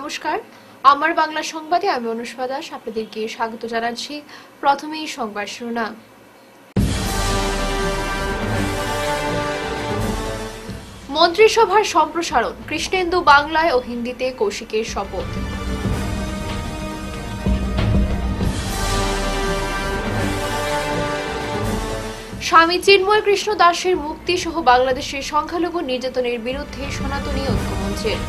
নমস্কার, আমার বাংলা সংবাদে আমি অনুষ্কা দাস আপনাদেরকে স্বাগত জানাচ্ছি। প্রথমেই সংবাদ শিরোনাম। মন্ত্রিসভার সম্প্রসারণ, কৃষ্ণেন্দু বাংলায় ও হিন্দিতে কৌশিকের শপথ। স্বামী চিন্ময় কৃষ্ণ দাসের মুক্তি সহ বাংলাদেশের সংখ্যালঘু নির্যাতনের বিরুদ্ধে সনাতনী ঐক্যমঞ্চের।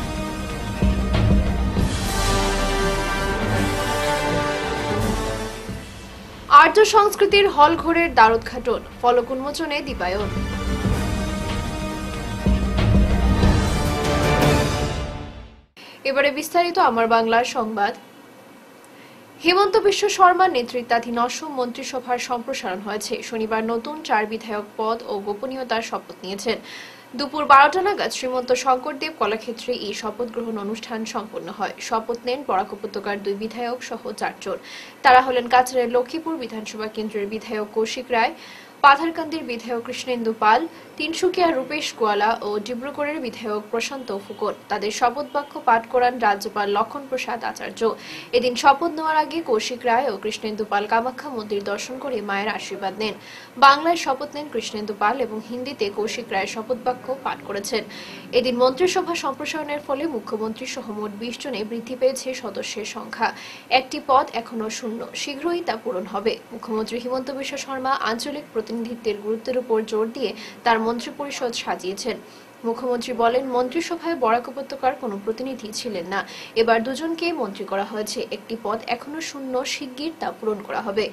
আর্য সংস্কৃতির হলঘরের দ্বারোদ্ঘাটন, ফলক উন্মোচনে দীপায়ন। এবারে বিস্তারিত আমার বাংলার সংবাদ। হিমন্ত বিশ্ব শর্মার নেতৃত্বাধীন অসম মন্ত্রিসভার সম্প্রসারণ হয়েছে। শনিবার নতুন 4 বিধায়ক পদ ও গোপনীয়তার শপথ নিয়েছেন। দুপুর 12টা নাগাদ শ্রীমন্ত শঙ্করদেব কলাক্ষেত্রে এই শপথ গ্রহণ অনুষ্ঠান সম্পন্ন হয়। শপথ নেন বরাক উপত্যকার 2 বিধায়ক সহ 4 জন। তারা হলেন কাছাড়ের লক্ষ্মীপুর বিধানসভা কেন্দ্রের বিধায়ক কৌশিক রায়, পাথারকান্দির বিধায়ক কৃষ্ণেন্দু পাল, তিনসুকিয়ার রূপেশ গোয়ালা ও ডিব্রুগড়ের বিধায়ক প্রশান্ত ফুকন। তাদের শপথ বাক্য পাঠ করান রাজ্যপাল লক্ষণ প্রসাদ আচার্য। এদিন শপথ নেওয়ার আগে কৌশিক রায় ও কৃষ্ণেন্দু পাল কামাখ্যা মন্দির দর্শন করে মায়ের আশীর্বাদ নেন। বাংলায় শপথ নেন কৃষ্ণেন্দু পাল এবং হিন্দিতে কৌশিক রায় শপথ বাক্য পাঠ করেছেন। এদিন মন্ত্রিসভা সম্প্রসারণের ফলে মুখ্যমন্ত্রী সহ মোট 20 জনে বৃদ্ধি পেয়েছে সদস্যের সংখ্যা। একটি পদ এখনো শূন্য, শীঘ্রই তা পূরণ হবে। মুখ্যমন্ত্রী হিমন্ত বিশ্ব শর্মা আঞ্চলিক প্রতিনিধিত্বের গুরুত্বের উপর জোর দিয়ে তার মন্ত্রিপরিষদ সাজিয়েছেন। মুখ্যমন্ত্রী বলেন, মন্ত্রিসভায় বরাক উপত্যকার কোনো প্রতিনিধি ছিলেন না। এবার 2 জনকে মন্ত্রী করা হয়েছে। একটি পদ এখনো শূন্য, শিগগির তা পূরণ করা হবে।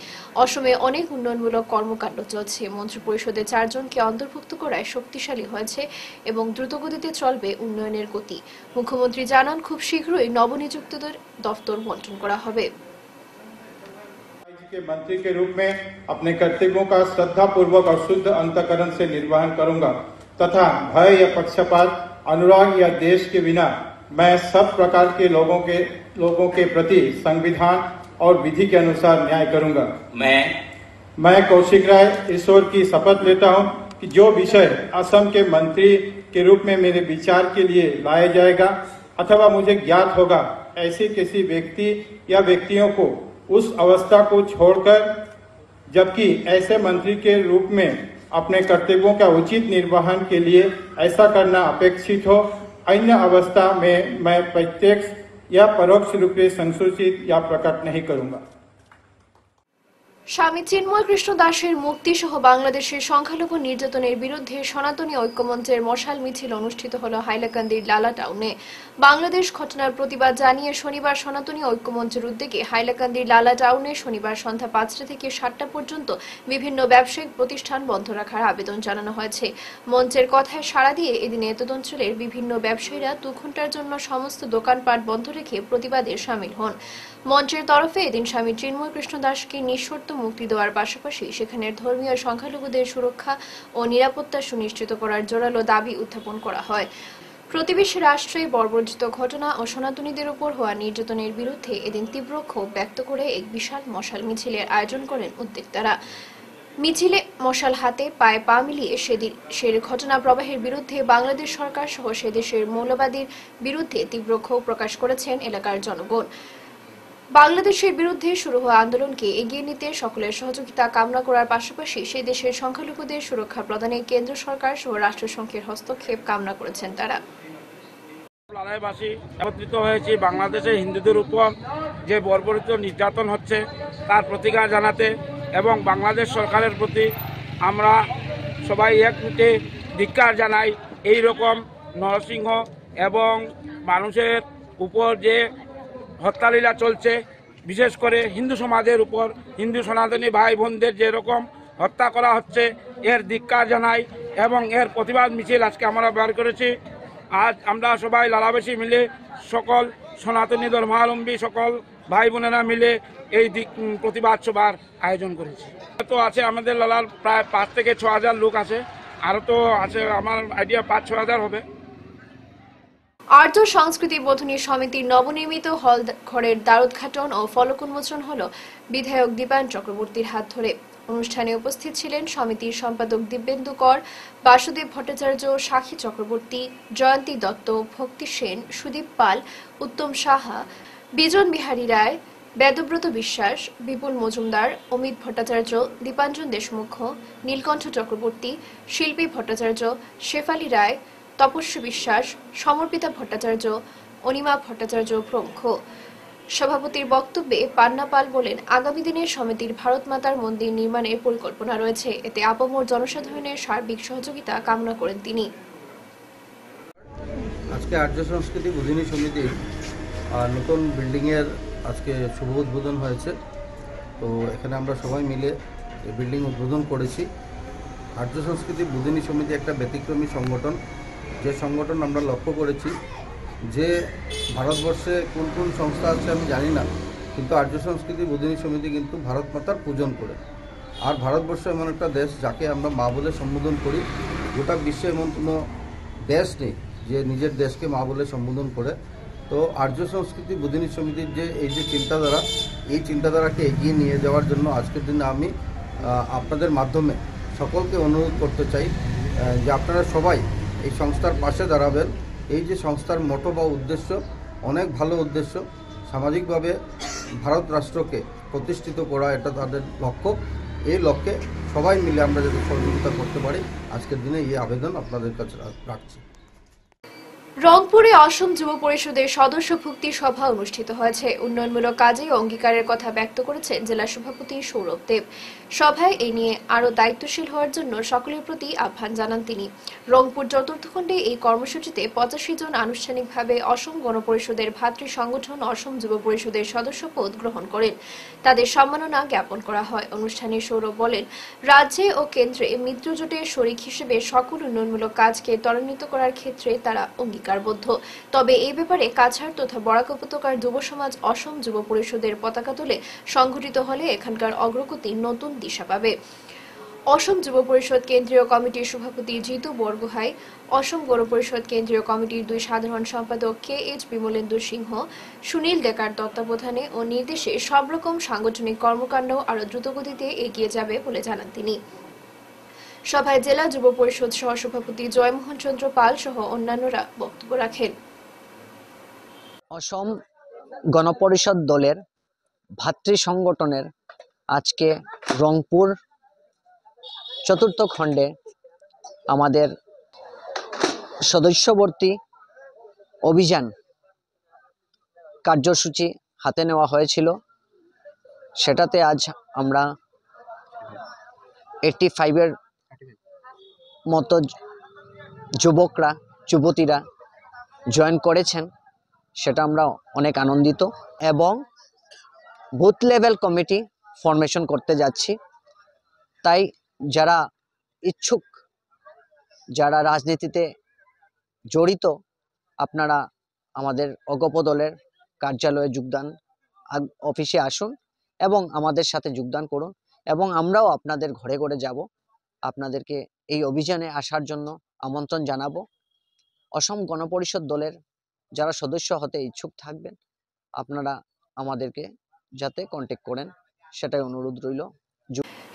অসমে অনেক উন্নয়নমূলক কর্মকাণ্ড চলছে। মন্ত্রিপরিষদে 4 জনকে অন্তর্ভুক্ত করায় শক্তিশালী হয়েছে এবং দ্রুতগতিতে চলবে উন্নয়নের গতি। মুখ্যমন্ত্রী জানান, খুব শীঘ্রই নবনিযুক্তদের দফতর বণ্টন করা হবে। के मंत्री के रूप में अपने कर्तव्यों का श्रद्धापूर्वक और शुद्ध अंतःकरण से निर्वहन करूंगा तथा भय या पक्षपात, अनुराग या देश के बिना मैं सब प्रकार के लोगों के प्रति संविधान और विधि के अनुसार न्याय करूंगा। मैं कौशिक राय ईश्वर की शपथ लेता हूं कि जो विषय असम के मंत्री के रूप में मेरे विचार के लिए लाया जाएगा अथवा मुझे ज्ञात होगा, ऐसे किसी व्यक्ति या व्यक्तियों को उस अवस्था को छोड़कर, जबकि ऐसे मंत्री के रूप में अपने कर्तव्यों का उचित निर्वहन के लिए ऐसा करना अपेक्षित हो, अन्य अवस्था में मैं प्रत्यक्ष या परोक्ष रूप से संसूचित या प्रकट नहीं करूंगा। স্বামী চিন্ময় কৃষ্ণ দাসের মুক্তি সহ বাংলাদেশের সংখ্যালঘু নির্যাতনের বিরুদ্ধে সনাতনী ঐক্যমঞ্চের মশাল মিছিল অনুষ্ঠিত হল হাইলাকান্দির লালা টাউনে। বাংলাদেশ ঘটনার প্রতিবাদ জানিয়ে শনিবার সনাতনী ঐক্যমঞ্চের উদ্যোগে হাইলাকান্দির লালা টাউনে শনিবার সন্ধ্যা 5টা থেকে 7টা পর্যন্ত বিভিন্ন ব্যবসায়িক প্রতিষ্ঠান বন্ধ রাখার আবেদন জানানো হয়েছে। মঞ্চের কথায় সাড়া দিয়ে এদিন এতদ অঞ্চলের বিভিন্ন ব্যবসায়ীরা 2 ঘণ্টার জন্য সমস্ত দোকানপাট বন্ধ রেখে প্রতিবাদে সামিল হন। মঞ্চের তরফে এদিন স্বামী চিন্ময় কৃষ্ণ দাসকে নিঃশর্ত মুক্তি দেওয়ার পাশাপাশি সেখানের ধর্মীয় সংখ্যালঘুদের সুরক্ষা ও নিরাপত্তা সুনিশ্চিত করার জোরালো দাবি উত্থাপন করা হয়। প্রতিবেশী রাষ্ট্রে বর্বরোচিত ঘটনা ও সনাতনীদের উপর হওয়া নির্যাতনের বিরুদ্ধে এদিন তীব্র ক্ষোভ ব্যক্ত করে এক বিশাল মশাল মিছিলের আয়োজন করেন উদ্যোক্তারা। মিছিলে মশাল হাতে পায়ে পা মিলিয়ে সে ঘটনা প্রবাহের বিরুদ্ধে বাংলাদেশ সরকার সহ সে দেশের মৌলবাদীর বিরুদ্ধে তীব্র ক্ষোভ প্রকাশ করেছেন এলাকার জনগণ। বাংলাদেশের বিরুদ্ধে শুরু হওয়া আন্দোলনকে এগিয়ে নিতে সকলের সহযোগিতা কামনা করার পাশাপাশি সেই দেশের সংখ্যালঘুদের সুরক্ষা প্রদানে কেন্দ্র সরকার সহ রাষ্ট্রসংঘের হস্তক্ষেপ কামনা করেছেন তারা। লালাইবাসী একত্রিত হয়েছি বাংলাদেশে হিন্দুদের উপর যে বর্বরিত নির্যাতন হচ্ছে তার প্রতিকার জানাতে এবং বাংলাদেশ সরকারের প্রতি আমরা সবাই একমুখে ধিক্কার জানাই। এই রকম নরসিংহ এবং মানুষের উপর যে হত্যালীলা চলছে, বিশেষ করে হিন্দু সমাজের উপর, হিন্দু সনাতনী ভাই বোনদের যেরকম হত্যা করা হচ্ছে এর ধিক্কার জানাই এবং এর প্রতিবাদ মিছিল আজকে আমরা বের করেছি। আজ আমরা সবাই লালাবাসী মিলে সকল সনাতনী ধর্মাবলম্বী সকল ভাই বোনেরা মিলে এই প্রতিবাদ সভার আয়োজন করেছি। তো আছে আমাদের লালার প্রায় 5 থেকে 6 হাজার লোক আছে, আরও তো আছে আমার আইডিয়া 5-6 হাজার হবে। আর্য সংস্কৃতি বোধনী সমিতির নবনির্মিত হল ঘরের দ্বারোদ্ঘাটন ও ফলক উন্মোচন হল বিধায়ক দীপায়ন চক্রবর্তীর হাত ধরে। অনুষ্ঠানে উপস্থিত ছিলেন সমিতির সম্পাদক দিব্যেন্দু কর, বাসুদেব ভট্টাচার্য, সাক্ষী চক্রবর্তী, জয়ন্তী দত্ত, ভক্তি সেন, সুদীপ পাল, উত্তম সাহা, বিজন বিহারী রায়, বেদব্রত বিশ্বাস, বিপুল মজুমদার, অমিত ভট্টাচার্য, দীপাঞ্জন দেশমুখ, নীলকণ্ঠ চক্রবর্তী, শিল্পী ভট্টাচার্য, শেফালী রায়, তপস্বী বিশ্বাস, সমর্পিতা ভট্টাচার্য, অনিমা ভট্টাচার্য প্রমুখ। সভাপতির বক্তব্যে পান্না পাল বলেন, আগামী দিনে সমিতির ভারত মাতার মন্দির নির্মাণের পরিকল্পনা রয়েছে, এতে আপামর জনসাধারণের সার্বিক সহযোগিতা কামনা করেন তিনি। আজকে আর্য সংস্কৃতি বোধিনী সমিতির নতুন বিল্ডিংয়ের আজকে শুভ উদ্বোধন হয়েছে। তো এখানে আমরা সবাই মিলে এই বিল্ডিং উদ্বোধন করেছি। আর্য সংস্কৃতি বোধিনী সমিতি একটা ব্যতিক্রমী সংগঠন, যে সংগঠন আমরা লক্ষ্য করেছি যে ভারতবর্ষে কোন কোন সংস্থা আছে আমি জানি না, কিন্তু আর্য সংস্কৃতি বোধিনী সমিতি কিন্তু ভারত মাতার পূজন করে। আর ভারতবর্ষ এমন একটা দেশ যাকে আমরা মা বলে সম্বোধন করি। গোটা বিশ্বে এমন কোনো দেশ নেই যে নিজের দেশকে মা বলে সম্বোধন করে। তো আর্য সংস্কৃতি বোধিনী সমিতির যে এই যে চিন্তাধারা, এই চিন্তাধারাকে এগিয়ে নিয়ে যাওয়ার জন্য আজকের দিনে আমি আপনাদের মাধ্যমে সকলকে অনুরোধ করতে চাই যে আপনারা সবাই এই সংস্থার পাশে দাঁড়াবেন। এই যে সংস্থার মোটো বা উদ্দেশ্য অনেক ভালো উদ্দেশ্য, সামাজিকভাবে ভারত রাষ্ট্রকে প্রতিষ্ঠিত করা এটা তাদের লক্ষ্য। এই লক্ষ্যে সবাই মিলে আমরা যাতে সহযোগিতা করতে পারি, আজকের দিনে এই আবেদন আপনাদের কাছে রাখছি। রংপুরে অসম যুব পরিষদের সদস্যভুক্তি সভা অনুষ্ঠিত হয়েছে। উন্নয়নমূলক কাজে অঙ্গীকারের কথা ব্যক্ত করেছেন জেলা সভাপতি সৌরভ দেব। সভায় এ নিয়ে আরও দায়িত্বশীল হওয়ার জন্য সকলের প্রতি আহ্বান জানান তিনি। রংপুর চতুর্থ খণ্ডে এই কর্মসূচিতে 85 জন আনুষ্ঠানিকভাবে অসম গণপরিষদের ভাতৃ সংগঠন অসম যুব পরিষদের সদস্যপদ গ্রহণ করেন। তাদের সম্মাননা জ্ঞাপন করা হয়। অনুষ্ঠানে সৌরভ বলেন, রাজ্যে ও কেন্দ্রে মিত্রজোটের শরিক হিসেবে সকল উন্নয়নমূলক কাজকে ত্বরান্বিত করার ক্ষেত্রে তারা অঙ্গীকারবদ্ধ। তবে এই ব্যাপারে কাছাড় তথা বরাক উপত্যকার যুব সমাজ অসম যুব পরিষদের পতাকা তুলে সংগঠিত হলে এখানকার অগ্রগতি নতুন দিশা পাবে। অসম যুব পরিষদ কেন্দ্রীয় কমিটির সভাপতি জিতু বরগুহাই, অসম গণ পরিষদ কেন্দ্রীয় কমিটির 2 সাধারণ সম্পাদক KH বিমলেন্দু সিংহ, সুনীল ডেকার তত্ত্বাবধানে ও নির্দেশে সব রকম সাংগঠনিক কর্মকাণ্ড আরও দ্রুতগতিতে এগিয়ে যাবে বলে জানান তিনি। সভায় জেলা যুব পরিষদ সহসভাপতি জয়মোহন চন্দ্র পাল সহ অন্যান্যরা বক্তব্য রাখেন। অসম গণপরিষদ দলের ভাতৃ সংগঠনের আজকে রংপুর চতুর্থ খণ্ডে আমাদের সদস্যবর্তী অভিযান কার্যসূচি হাতে নেওয়া হয়েছিল। সেটাতে আজ আমরা 85-এর মতো যুবকরা যুবতীরা জয়েন করেছেন, সেটা আমরা অনেক আনন্দিত। এবং বুথ লেভেল কমিটি ফরমেশন করতে যাচ্ছি। তাই যারা ইচ্ছুক, যারা রাজনীতিতে জড়িত, আপনারা আমাদের অগপ দলের কার্যালয়ে যোগদান অফিসে আসুন এবং আমাদের সাথে যোগদান করুন এবং আমরাও আপনাদের ঘরে ঘরে যাব, আপনাদেরকে এই অভিযানে আসার জন্য আমন্ত্রণ জানাবো। অসম গণপরিষদ দলের যারা সদস্য হতে ইচ্ছুক থাকবেন আপনারা আমাদেরকে যাতে কন্ট্যাক্ট করেন, সেটাই অনুরোধ রইল।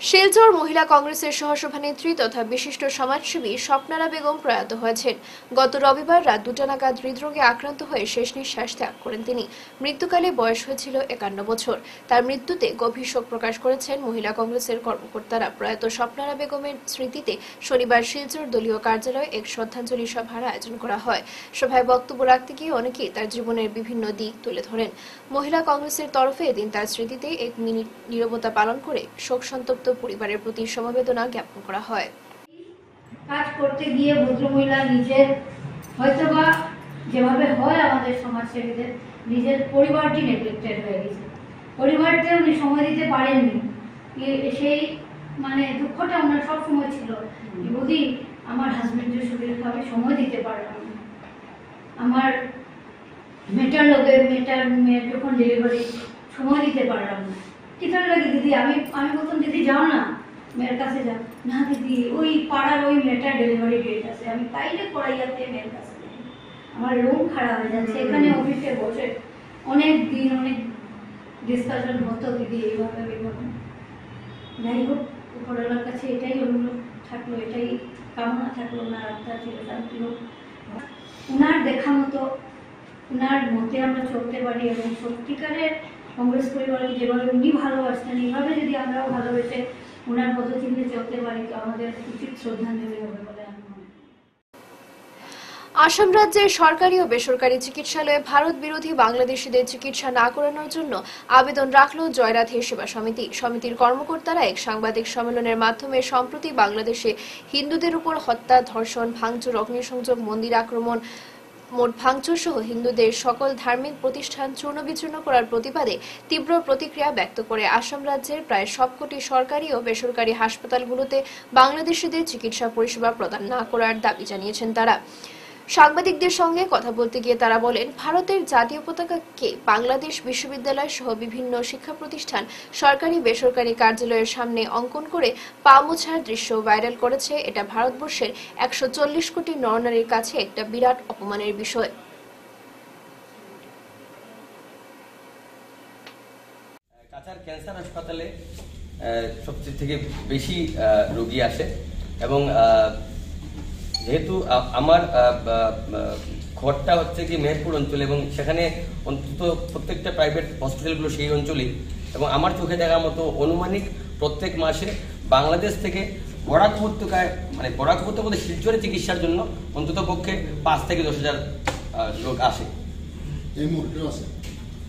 শিলচর মহিলা কংগ্রেসের সহসভানেত্রী তথা বিশিষ্ট সমাজসেবী স্বপ্নারা বেগম প্রয়াত হয়েছেন। গত রবিবার রাত 2টা নাগাদ হৃদরোগে আক্রান্ত হয়ে শেষ নিঃশ্বাস ত্যাগ করেন তিনি। মৃত্যুকালে বয়স হয়েছিল 51 বছর। তার মৃত্যুতে গভীর শোক প্রকাশ করেছেন মহিলা কংগ্রেসের কর্মকর্তারা। প্রয়াত স্বপ্নারা বেগমের স্মৃতিতে শনিবার শিলচর দলীয় কার্যালয়ে এক শ্রদ্ধাঞ্জলি সভার আয়োজন করা হয়। সভায় বক্তব্য রাখতে গিয়ে অনেকেই তার জীবনের বিভিন্ন দিক তুলে ধরেন। মহিলা কংগ্রেসের তরফে এদিন তার স্মৃতিতে 1 মিনিট নীরবতা পালন করে শোক সন্তপ্ত পরিবারের প্রতি সমবেদনা জ্ঞাপন করা হয়। কাজ করতে গিয়ে ভদ্রমহিলা নিজের হয়তোবা যেভাবে হয় আমাদের সমাজসেবীদের, নিজের পরিবারটি নেগলেক্টেড হয়ে গেছে, পরিবারকে উনি সময় দিতে পারেননি। সেই দুঃখটা ওনার সবসময় ছিল, যদি আমার হাজবেন্ডের শরীরকে আমি সময় দিতে পারলাম না, আমার মেয়েটার লোকের মেয়ের যখন ডেলিভারি সময় দিতে পারলাম না, কিতার লাগে দিদি আমি বলতাম দিদি যাও না মেয়ের কাছে যাও, না দিদি ওই পাড়ার ওই মেয়েটার ডেলিভারি ডেট আছে, আমি তাইলে পড়াইয়াতে মেয়ের কাছে আমার রুম খারাপ হয়ে যাচ্ছে। এখানে অফিসে বসে অনেক দিন অনেক ডিসকাশন হতো দিদি এইভাবে এইভাবে। যাই হোক, উপরওয়ালার কাছে এটাই অনুরোধ থাকলো, এটাই কামনা থাকলো, ওনার আত্মার চিরশান্তি হোক, ওনার দেখা মতো ওনার মতে আমরা চলতে পারি এবং সত্যিকারের কংগ্রেস পরিবারকে যেভাবে উনি ভালোবাসতেন এইভাবে যদি আমরাও ভালোবেসে ওনার পদচিহ্নে চলতে পারি তো আমাদের উচিত শ্রদ্ধাঞ্জলি হবে বলে আমি মনে করি। আসাম রাজ্যের সরকারি ও বেসরকারি চিকিৎসালয়ে ভারত বিরোধী বাংলাদেশিদের চিকিৎসা না করানোর জন্য আবেদন রাখল জয়রাধে সেবা সমিতি। সমিতির কর্মকর্তারা এক সাংবাদিক সম্মেলনের মাধ্যমে সম্প্রতি বাংলাদেশে হিন্দুদের উপর হত্যা, ধর্ষণ, ভাঙচুর, অগ্নিসংযোগ, মন্দির আক্রমণ, মোট ভাঙচুর সহ হিন্দুদের সকল ধার্মিক প্রতিষ্ঠান চূর্ণবিচূর্ণ করার প্রতিবাদে তীব্র প্রতিক্রিয়া ব্যক্ত করে আসাম রাজ্যের প্রায় সবকটি সরকারি ও বেসরকারি হাসপাতালগুলোতে বাংলাদেশিদের চিকিৎসা পরিষেবা প্রদান না করার দাবি জানিয়েছেন তারা। সাংবাদিকদের সঙ্গে কথা বলতে গিয়ে তারা বলেন, ভারতের জাতীয় পতাকাকে বাংলাদেশ বিশ্ববিদ্যালয় সহ বিভিন্ন শিক্ষা প্রতিষ্ঠান সরকারি বেসরকারি কার্যালয়ের সামনে অঙ্কন করে পা মোছার দৃশ্য ভাইরাল করেছে। এটা ভারতবর্ষের 140 কোটি নরনারীর কাছে একটা বিরাট অপমানের বিষয়। কাছাড় ক্যান্সার হাসপাতালে সবচেয়ে থেকে বেশি রোগী আসে এবং যেহেতু আমার ঘরটা হচ্ছে কি মেহেরপুর অঞ্চলে এবং সেখানে অন্তত প্রত্যেকটা প্রাইভেট হসপিটালগুলো সেই অঞ্চলেই, এবং আমার চোখে দেখার মতো অনুমানিক প্রত্যেক মাসে বাংলাদেশ থেকে বরাক উপত্যকায় মানে বরাক উপত্যকা শিলচরে চিকিৎসার জন্য অন্তত পক্ষে 5 থেকে 10,000 লোক আসে।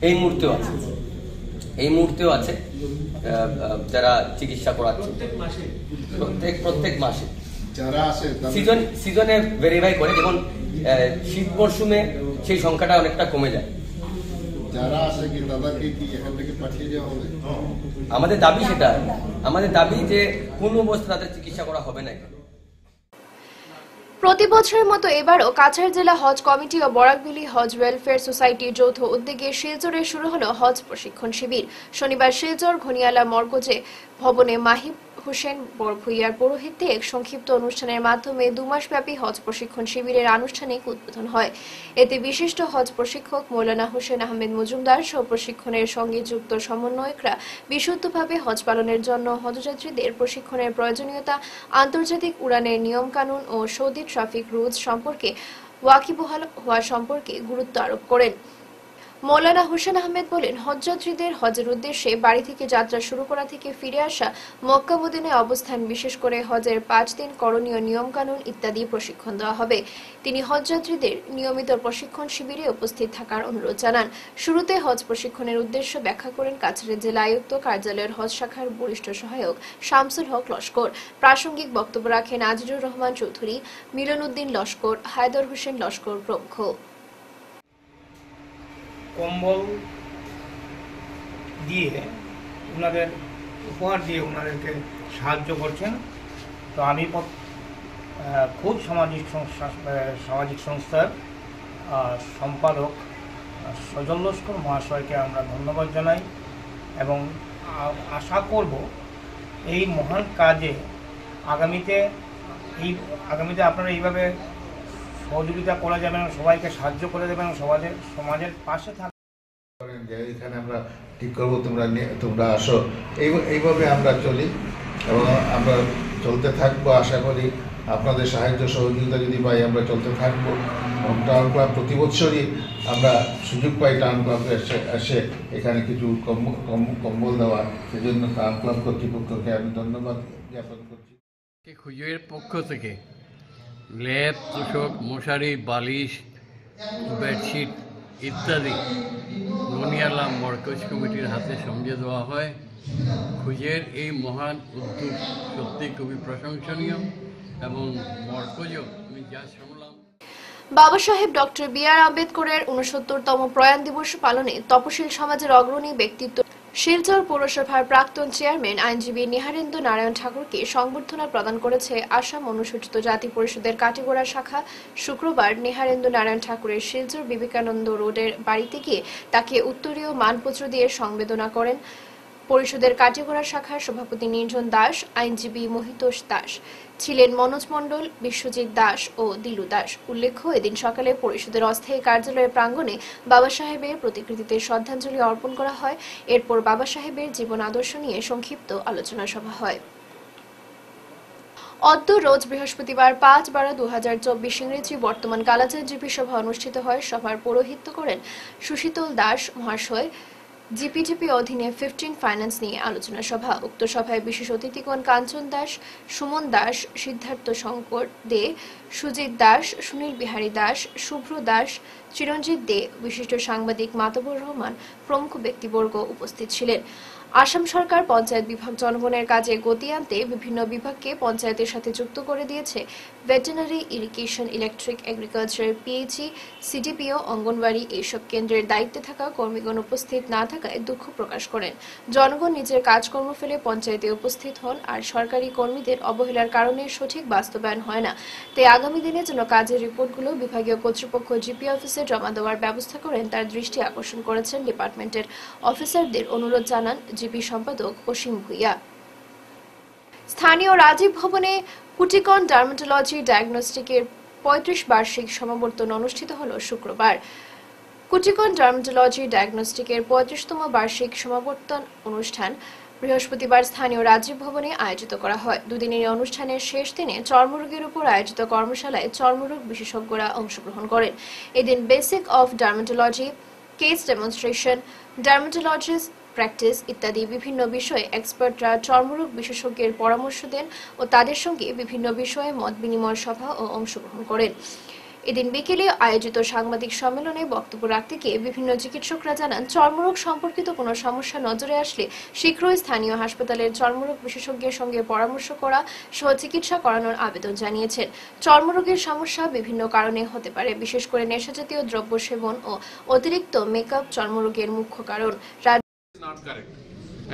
এই মুহূর্তেও আছে যারা চিকিৎসা করাচ্ছে প্রত্যেক মাসে যারা আছে সিজনে ভেরিফাই করে, যেমন শীত মরশুমে সেই সংখ্যাটা অনেকটা কমে যায়। যারা আছে কি তাদেরকে কি এখান থেকে পাঠিয়ে দেওয়া হবে? আমাদের দাবি যে কোন অবস্থায় তাদের চিকিৎসা করা হবে না। প্রতি বছরের মতো এবারও কাছাড় জেলা হজ কমিটি ও বরাকবিলি হজ ওয়েলফেয়ার সোসাইটির যৌথ উদ্যোগে শিলচরে শুরু হলো হজ প্রশিক্ষণ শিবির। শনিবার শিলচর ঘনিয়ালা মরকজে ভবনে মাহিব হোসেন বরভুইয়ার পৌরোহিত্যে এক সংক্ষিপ্ত অনুষ্ঠানের মাধ্যমে 2 মাসব্যাপী হজ প্রশিক্ষণ শিবিরের আনুষ্ঠানিক উদ্বোধন হয়। এতে বিশিষ্ট হজ প্রশিক্ষক মৌলানা হোসেন আহমেদ মজুমদার সহ প্রশিক্ষণের সঙ্গে যুক্ত সমন্বয়করা বিশুদ্ধভাবে হজ পালনের জন্য হজযাত্রীদের প্রশিক্ষণের প্রয়োজনীয়তা, আন্তর্জাতিক উড়ানের নিয়মকানুন ও সৌদি ট্রাফিক রুলস সম্পর্কে ওয়াকিবহাল হওয়া সম্পর্কে গুরুত্ব আরোপ করেন। মৌলানা হোসেন আহমেদ বলেন, হজযাত্রীদের হজের উদ্দেশ্যে বাড়ি থেকে যাত্রা শুরু করা থেকে ফিরে আসা, মক্কা মদিনায় অবস্থান, বিশেষ করে হজের 5 দিন করণীয় নিয়মকানুন ইত্যাদি প্রশিক্ষণ দেওয়া হবে। তিনি হজযাত্রীদের নিয়মিত প্রশিক্ষণ শিবিরে উপস্থিত থাকার অনুরোধ জানান। শুরুতে হজ প্রশিক্ষণের উদ্দেশ্য ব্যাখ্যা করেন কাছাড়ের জেলা আয়ুক্ত কার্যালয়ের হজ শাখার বরিষ্ঠ সহায়ক শামসুল হক লস্কর। প্রাসঙ্গিক বক্তব্য রাখেন আজিজুর রহমান চৌধুরী, মিলন উদ্দিন লস্কর, হায়দর হোসেন লস্কর প্রমুখ। কম্বল দিয়ে ওনাদের উপহার দিয়ে ওনাদেরকে সাহায্য করছেন। তো আমি খুব সামাজিক সংস্থার সম্পাদক সজল লস্কর মহাশয়কে আমরা ধন্যবাদ জানাই এবং আশা করব এই মহান কাজে আগামীতে আপনারা এইভাবে সহযোগিতা করা যাবে, সবাইকে সাহায্য করে দেবেন, সমাজের পাশে থাকবেন। এখানে আমরা ঠিক করবো, তোমরা আসো, এইভাবে আমরা চলি এবং আমরা চলতে থাকবো। আশা করি আপনাদের সাহায্য সহযোগিতা যদি পাই আমরা চলতে থাকবো। এবং টাউন ক্লাব প্রতি বছরই আমরা সুযোগ পাই টাউন ক্লাবে এসে এখানে কিছু কম্বল দেওয়া, সেজন্য টাউন ক্লাব কর্তৃপক্ষকে আমি ধন্যবাদ জ্ঞাপন করছি। খুঁজের পক্ষ থেকে লেপ, তোষক, মশারি, বালিশ, বেডশিট ইত্যাদি ননিয়ালা মরকজ কমিটির হাতে সমঝে দেওয়া হয়। খুঁজের এই মহান উদ্যোগ সত্যি খুবই প্রশংসনীয় এবং মরকজও আমি যা শুনলাম। বাবা সাহেব ডক্টর বি.আর. আম্বেদকরের 69তম প্রয়াণ দিবস পালনে তপশিল সমাজের অগ্রণী ব্যক্তিত্ব শিলচর পৌরসভার প্রাক্তন চেয়ারম্যান আইনজীবী নিহারেন্দ্র নারায়ণ ঠাকুরকে সংবর্ধনা প্রদান করেছে আসাম অনুসূচিত জাতি পরিষদের কাটিগড়া শাখা। শুক্রবার নিহারেন্দ্র নারায়ণ ঠাকুরের শিলচর বিবেকানন্দ রোডের বাড়িতে গিয়ে তাকে উত্তরীয় মানপত্র দিয়ে সংবর্ধনা করেন। পরিষদের কাটিগড়া শাখার সভাপতি নির্জন দাস, আইনজীবী মহিতোষ দাস, ছিলেন মনোজ মণ্ডল, বিশ্বজিৎ দাস ও দিলু দাস। উল্লেখ্য, এদিন সকালে পরিষদের অস্থায়ী কার্যালয়ের প্রাঙ্গণে বাবা সাহেবের প্রতিকৃতিতে শ্রদ্ধাঞ্জলি অর্পণ করা হয়। এরপর বাবা সাহেবের জীবন আদর্শ নিয়ে সংক্ষিপ্ত আলোচনা সভা হয়। অদ্য রোজ বৃহস্পতিবার ৫/১২/২০২৪ ইংরেজি বর্তমান কালাচাঁদ জিপি সভা অনুষ্ঠিত হয়। সভার পৌরোহিত্য করেন সুশীতল দাস মহাশয়। জিপিজিপি অধীনে 15 ফাইন্যান্স নিয়ে আলোচনা সভা। উক্ত সভায় বিশেষ অতিথিগণ কাঞ্চন দাস, সুমন দাস, সিদ্ধার্থ শঙ্কর দে, সুজিত দাস, সুনীল বিহারী দাস, শুভ্র দাস, চিরঞ্জিত দে, বিশিষ্ট সাংবাদিক মাতবর রহমান প্রমুখ ব্যক্তিবর্গ উপস্থিত ছিলেন। আসাম সরকার পঞ্চায়েত বিভাগ জনগণের কাজে গতি আনতে বিভিন্ন বিভাগকে পঞ্চায়েতের সাথে যুক্ত করে দিয়েছে। Veterinary, irrigation, electric, agriculture, PHE, CDPO, anganwadi এইসব কেন্দ্রের দায়িত্বে থাকা কর্মীগণ উপস্থিত না থাকায় দুঃখ প্রকাশ করেন। জনগণ নিজের কাজকর্ম ফেলে পঞ্চায়েতে উপস্থিত হন, আর সরকারি কর্মীদের অবহেলার কারণে সঠিক বাস্তবায়ন হয় না। তাই আগামী দিনে যেন কাজের রিপোর্টগুলো বিভাগীয় কর্তৃপক্ষ জিপি অফিসে জমা দেওয়ার ব্যবস্থা করেন তার দৃষ্টি আকর্ষণ করেছেন ডিপার্টমেন্টের অফিসারদের। অনুরোধ জানান জিপি সম্পাদক অসীম ভুইয়া। স্থানীয় রাজীব ভবনে কুটিকন ডার্মাটোলজি ডায়াগনস্টিকের 35 বার্ষিক সমাবর্তন অনুষ্ঠিত হল শুক্রবার। কুটিকন ডার্মাটোলজি ডায়াগনস্টিকের 35তম বার্ষিক সমাবর্তন অনুষ্ঠান বৃহস্পতিবার স্থানীয় রাজীব ভবনে আয়োজিত করা হয়। দুদিনের এই অনুষ্ঠানের শেষ দিনে চর্মরোগের উপর আয়োজিত কর্মশালায় চর্মরোগ বিশেষজ্ঞরা অংশগ্রহণ করেন। এদিন basic of dermatology, case demonstration, dermatologist practice ইত্যাদি বিভিন্ন বিষয়ে এক্সপার্টরা চর্মরোগ বিশেষজ্ঞের পরামর্শ দেন ও তাদের সঙ্গে বিভিন্ন বিষয়ে মত বিনিময় সভা ও অংশগ্রহণ করেন। এদিন বিকেলে আয়োজিত সাংবাদিক সম্মেলনে বক্তব্য রাখতে গিয়ে বিভিন্ন চিকিৎসকরা জানান, চর্মরোগ সম্পর্কিত কোনো সমস্যা নজরে আসলে শীঘ্রই স্থানীয় হাসপাতালের চর্মরোগ বিশেষজ্ঞের সঙ্গে পরামর্শ করা সহ চিকিৎসা করানোর আবেদন জানিয়েছেন। চর্মরোগের সমস্যা বিভিন্ন কারণে হতে পারে, বিশেষ করে নেশাজাতীয় দ্রব্য সেবন ও অতিরিক্ত মেকআপ চর্মরোগের মুখ্য কারণ। Not correct.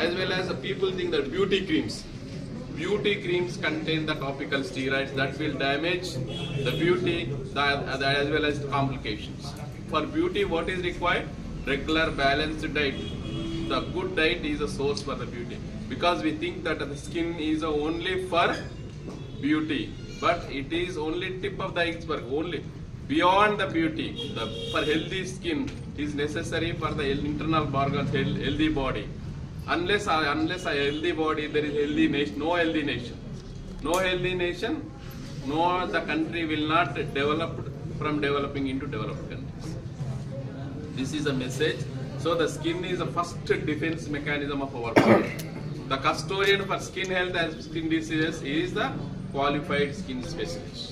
As well as people think that beauty creams contain the topical steroids that will damage the beauty as well as complications. For beauty, what is required? Regular balanced diet. The good diet is a source for the beauty, because we think that the skin is only for beauty, but it is only tip of the iceberg. Only beyond the beauty, for healthy skin is necessary for the internal organs, healthy body. Unless a healthy body, there is healthy nation. No healthy nation. No healthy nation. No, the country will not develop from developing into developed countries. This is a message. So the skin is the first defense mechanism of our body. The custodian for skin health and skin diseases is the qualified skin specialist.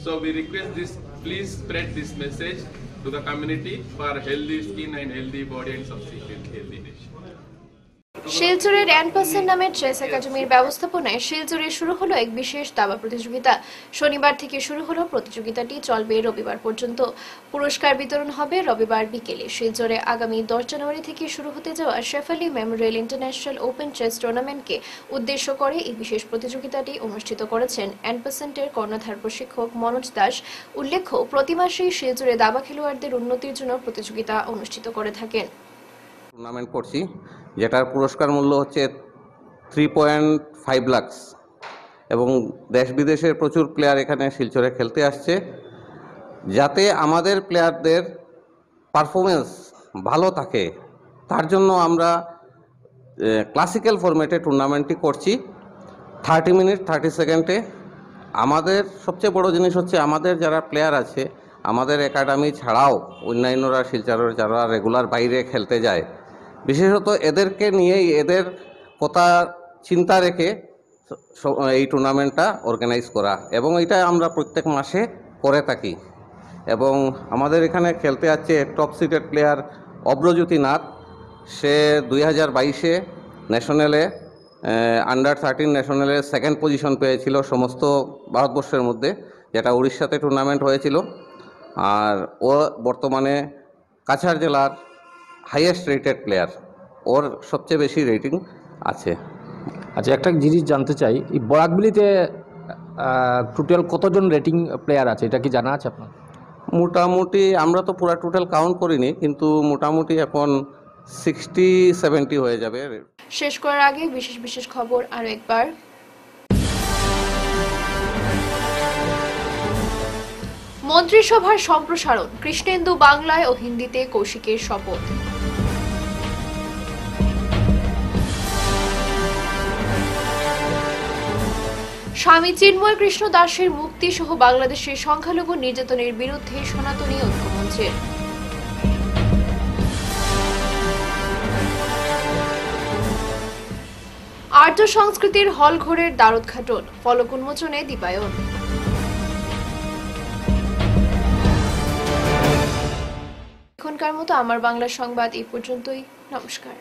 So we request this. Please spread this message to the community for healthy skin and healthy body and subsequent healthy nation. শিলচরের অ্যানপাসেন নামের chess একাডেমির ব্যবস্থাপনায় শিলচরে শুরু হলো এক বিশেষ দাবা প্রতিযোগিতা। শনিবার থেকে শুরু হলো প্রতিযোগিতাটি, চলবে রবিবার পর্যন্ত। পুরস্কার বিতরণ হবে রবিবার বিকেলে। শিলচরে আগামী 10 জানুয়ারি থেকে শুরু হতে যাওয়া Shefali memorial international open chess টুর্নামেন্টকে উদ্দেশ্য করে এই বিশেষ প্রতিযোগিতাটি অনুষ্ঠিত করেছেন অ্যানপাসেন্টের কর্ণধার প্রশিক্ষক মনোজ দাস। উল্লেখ্য, প্রতি মাসেই শিলচরে দাবা খেলোয়াড়দের উন্নতির জন্য প্রতিযোগিতা অনুষ্ঠিত করে থাকেন। টুর্নামেন্ট করছি, যেটার পুরস্কার মূল্য হচ্ছে 3.5 লাখ, এবং দেশ বিদেশের প্রচুর প্লেয়ার এখানে শিলচরে খেলতে আসছে। যাতে আমাদের প্লেয়ারদের পারফরমেন্স ভালো থাকে, তার জন্য আমরা ক্লাসিক্যাল ফরম্যাটে টুর্নামেন্টটি করছি। 30 মিনিট 30 সেকেন্ডে। আমাদের সবচেয়ে বড় জিনিস হচ্ছে, আমাদের যারা প্লেয়ার আছে, আমাদের একাডেমি ছাড়াও অন্যান্যরা শিলচরের যারা রেগুলার বাইরে খেলতে যায়, বিশেষত এদেরকে নিয়েই, এদের কথা চিন্তা রেখে এই টুর্নামেন্টটা অর্গানাইজ করা, এবং এটা আমরা প্রত্যেক মাসে করে থাকি। এবং আমাদের এখানে খেলতে আছে টপ সিটেড প্লেয়ার অব্রজ্যোতি নাথ। সে 2022-এ ন্যাশনালে আন্ডার 13 ন্যাশনালে 2nd পজিশন পেয়েছিল সমস্ত ভারতবর্ষের মধ্যে, যেটা উড়িষ্যাতে টুর্নামেন্ট হয়েছিল। আর ও বর্তমানে কাছাড় জেলার হাইয়েস্ট রেটেড প্লেয়ার, ওর সবচেয়ে বেশি রেটিং আছে। আচ্ছা, একটা জিনিস জানতে চাই, এই বরাকবিলিতে টোটাল কতজন রেটিং প্লেয়ার আছে, এটা কি জানা আছে আপনার? মোটামুটি আমরা তো পুরো টোটাল কাউন্ট করিনি, কিন্তু মোটামুটি এখন 60-70 হয়ে যাবে। শেষ করার আগে বিশেষ বিশেষ খবর আরো একবার। মন্ত্রিসভার সম্প্রসারণ, কৃষ্ণেন্দু বাংলায় ও হিন্দিতে কৌশিকের শপথ। স্বামী চিন্ময় কৃষ্ণ দাসের মুক্তি সহ বাংলাদেশের সংখ্যালঘু নির্যাতনের বিরুদ্ধে সনাতনী ঐক্যমঞ্চের। আর্য সংস্কৃতির হলঘরের দ্বারোদ্ঘাটন, ফলক উন্মোচনে দীপায়ন। এখনকার মতো আমার বাংলা সংবাদ এই পর্যন্তই। নমস্কার।